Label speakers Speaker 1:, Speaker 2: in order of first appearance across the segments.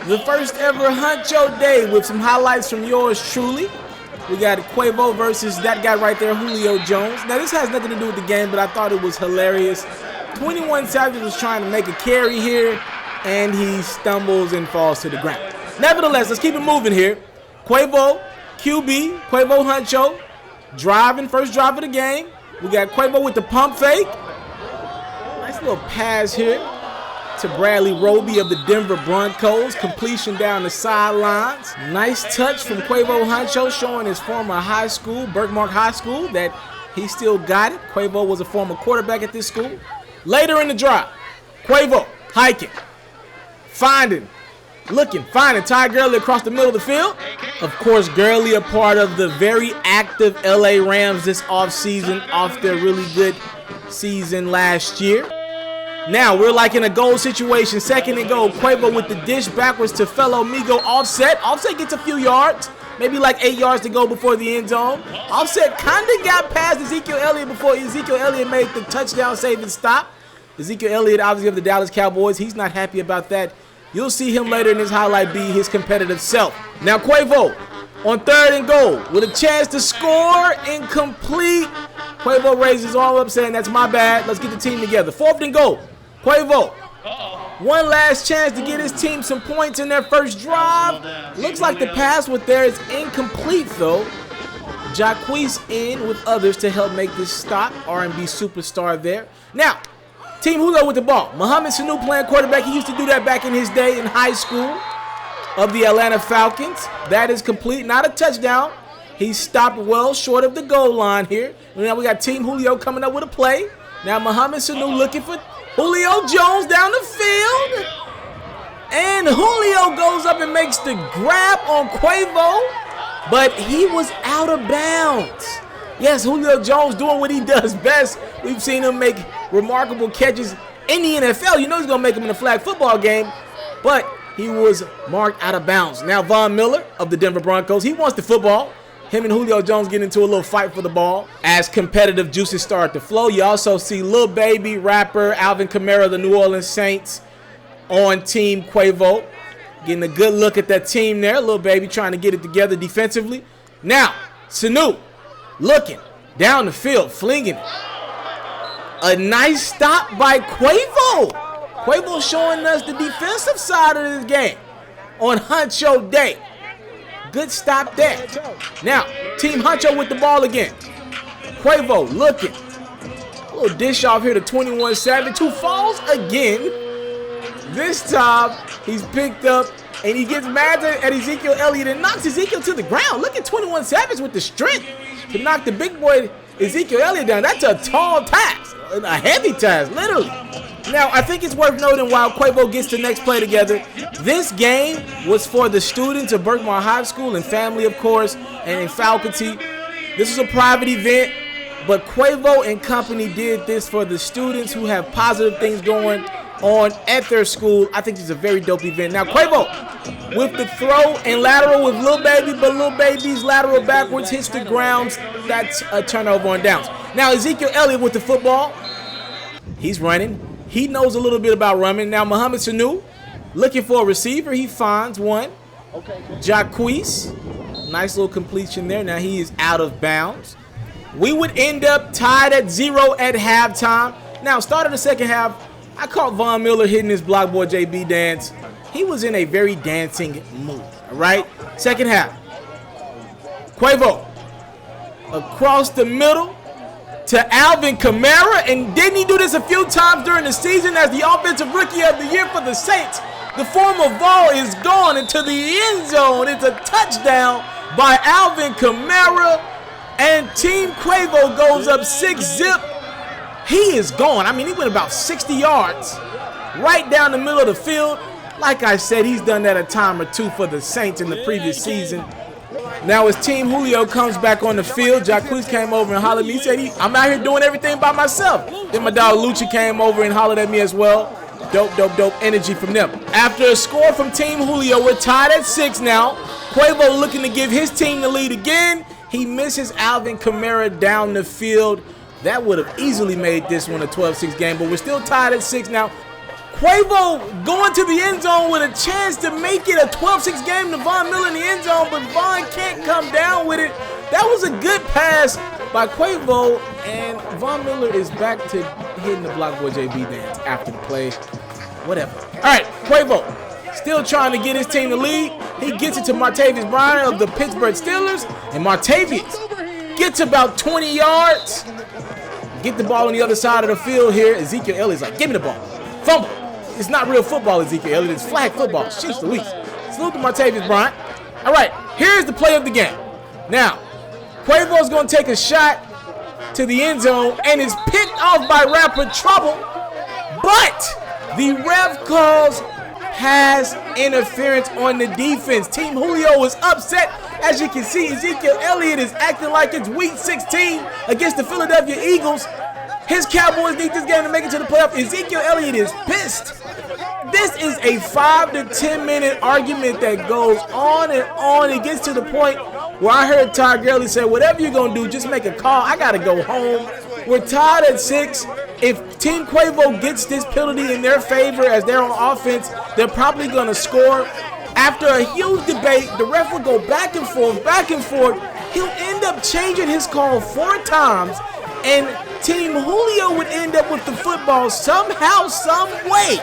Speaker 1: The first ever Huncho Day with some highlights from yours truly. We got Quavo versus that guy right there, Julio Jones. Now, this has nothing to do with the game, but I thought it was hilarious. 21 Savage was trying to make a carry here, and he stumbles and falls to the ground. Nevertheless, let's keep it moving here. Quavo, QB, Quavo Huncho, driving, first drive of the game. We got Quavo with the pump fake. Nice little pass here to Bradley Roby of the Denver Broncos. Completion down the sidelines. Nice touch from Quavo Huncho, showing his former high school, Birkmark High School, that he still got it. Quavo was a former quarterback at this school. Later in the drive, Quavo hiking, finding Ty Gurley across the middle of the field. Of course, Gurley a part of the very active LA Rams this offseason, off their really good season last year. Now we're like in a goal situation, second and goal. Quavo with the dish backwards to fellow Migo Offset. Offset gets a few yards, maybe like 8 yards to go before the end zone. Offset kind of got past Ezekiel Elliot before Ezekiel Elliot made the touchdown save and stop. Ezekiel Elliot, obviously of the Dallas Cowboys, he's not happy about that. You'll see him later in his highlight be his competitive self. Now Quavo on third and goal with a chance to score, incomplete. Quavo raises his arm up saying, that's my bad, let's get the team together. Fourth and goal. Quavo, one last chance to get his team some points in their first drive. Looks like the pass with there is incomplete though. Jacquees in with others to help make this stop. R&B superstar there. Now, Team Julio with the ball. Mohamed Sanu playing quarterback. He used to do that back in his day in high school of the Atlanta Falcons. That is complete, not a touchdown. He stopped well short of the goal line here. Now we got Team Julio coming up with a play. Now Mohamed Sanu looking for Julio Jones down the field. And Julio goes up and makes the grab on Quavo, but he was out of bounds. Yes, Julio Jones doing what he does best. We've seen him make remarkable catches in the NFL. You know he's going to make them in a flag football game, but he was marked out of bounds. Now Von Miller of the Denver Broncos, he wants the football. Him and Julio Jones get into a little fight for the ball as competitive juices start to flow. You also see Lil Baby, rapper Alvin Kamara, the New Orleans Saints, on Team Quavo. Getting a good look at that team there. Lil Baby trying to get it together defensively. Now, Sanu looking down the field, flinging it. A nice stop by Quavo. Quavo showing us the defensive side of this game on Huncho Day. Good stop there. Now, Team Huncho with the ball again. Quavo looking. A little dish off here to 21 Savage, who falls again. This time, he's picked up, and he gets mad at Ezekiel Elliot and knocks Ezekiel to the ground. Look at 21 Savage with the strength to knock the big boy Ezekiel Elliot down. That's a tall task, a heavy task, literally. Now, I think it's worth noting while Quavo gets the next play together, this game was for the students of Birkmar High School and family, of course, and in faculty. This is a private event, but Quavo and company did this for the students who have positive things going on at their school. I think it's a very dope event. Now, Quavo with the throw and lateral with Lil Baby, but Lil Baby's lateral backwards hits the ground. That's a turnover on downs. Now, Ezekiel Elliot with the football. He's running. He knows a little bit about running. Now, Mohamed Sanu looking for a receiver. He finds one. Jacquees. Nice little completion there. Now he is out of bounds. We would end up tied at 0 at halftime. Now, start of the second half, I caught Von Miller hitting his block boy JB dance. He was in a very dancing mood, all right? Second half. Quavo across the middle to Alvin Kamara, and didn't he do this a few times during the season as the offensive rookie of the year for the Saints? The former ball is gone into the end zone. It's a touchdown by Alvin Kamara, and Team Quavo goes up 6-zip. He is gone. I mean, he went about 60 yards right down the middle of the field. Like I said, he's done that a time or two for the Saints in the previous season. Now as Team Julio comes back on the field, Jacquees came over and hollered at me. He said, I'm out here doing everything by myself. Then my dog Lucha came over and hollered at me as well. Dope energy from them. After a score from Team Julio, we're tied at 6 now. Quavo looking to give his team the lead again. He misses Alvin Kamara down the field. That would have easily made this one a 12-6 game, but we're still tied at 6 now. Quavo going to the end zone with a chance to make it a 12-6 game to Von Miller in the end zone, but Von can't come down with it. That was a good pass by Quavo, and Von Miller is back to hitting the Block Boy JB dance after the play. Whatever. All right, Quavo still trying to get his team to lead. He gets it to Martavis Bryant of the Pittsburgh Steelers, and Martavis gets about 20 yards. Get the ball on the other side of the field here. Ezekiel Elliott's like, give me the ball. Fumble. It's not real football, Ezekiel Elliot. It's flag football. Sheesh Louise. Salute to Martavis Bryant. All right, here's the play of the game. Now, Quavo's going to take a shot to the end zone and is picked off by rapper Trouble, but the ref calls pass interference on the defense. Team Julio is upset. As you can see, Ezekiel Elliott is acting like it's week 16 against the Philadelphia Eagles. His Cowboys need this game to make it to the playoff. Ezekiel Elliott is pissed. This is a 5 to 10 minute argument that goes on and on. It gets to the point where I heard Todd Gurley say, whatever you're going to do, just make a call. I got to go home. We're tied at 6. If Team Quavo gets this penalty in their favor as they're on offense, they're probably going to score. After a huge debate, the ref will go back and forth, back and forth. He'll end up changing his call 4 times, and Team Julio would end up with the football somehow, some way.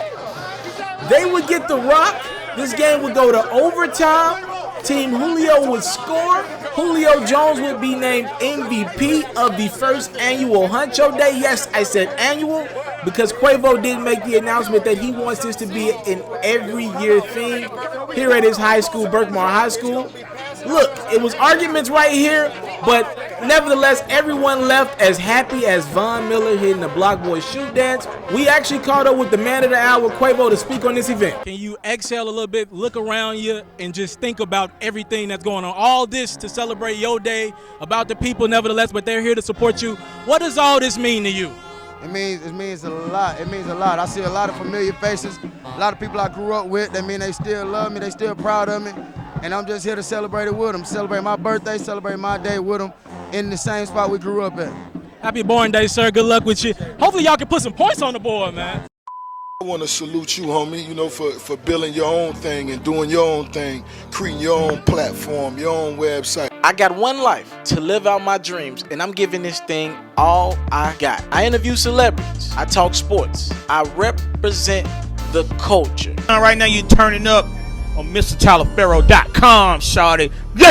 Speaker 1: They would get the rock. This game would go to overtime. Team Julio would score. Julio Jones would be named MVP of the first annual Huncho Day. Yes, I said annual because Quavo did make the announcement that he wants this to be an every year thing here at his high school, Berkmar High School. Look, it was arguments right here, but nevertheless, everyone left as happy as Von Miller hitting the Block Boy shoot dance. We actually caught up with the man of the hour, Quavo, to speak on this event.
Speaker 2: Can you exhale a little bit, look around you, and just think about everything that's going on? All this to celebrate your day, about the people, nevertheless, but they're here to support you. What does all this mean to you?
Speaker 3: It means a lot. It means a lot. I see a lot of familiar faces, a lot of people I grew up with. That mean they still love me, they still proud of me. And I'm just here to celebrate it with them, celebrate my birthday, celebrate my day with them in the same spot we grew up at.
Speaker 2: Happy born day, sir. Good luck with you. Hopefully y'all can put some points on the board, man.
Speaker 4: I want to salute you, homie, you know, for building your own thing and doing your own thing, creating your own platform, your own website.
Speaker 5: I got one life to live out my dreams, and I'm giving this thing all I got. I interview celebrities. I talk sports. I represent the culture.
Speaker 6: Right now you're turning up on MrTaliaferro.com, shawty.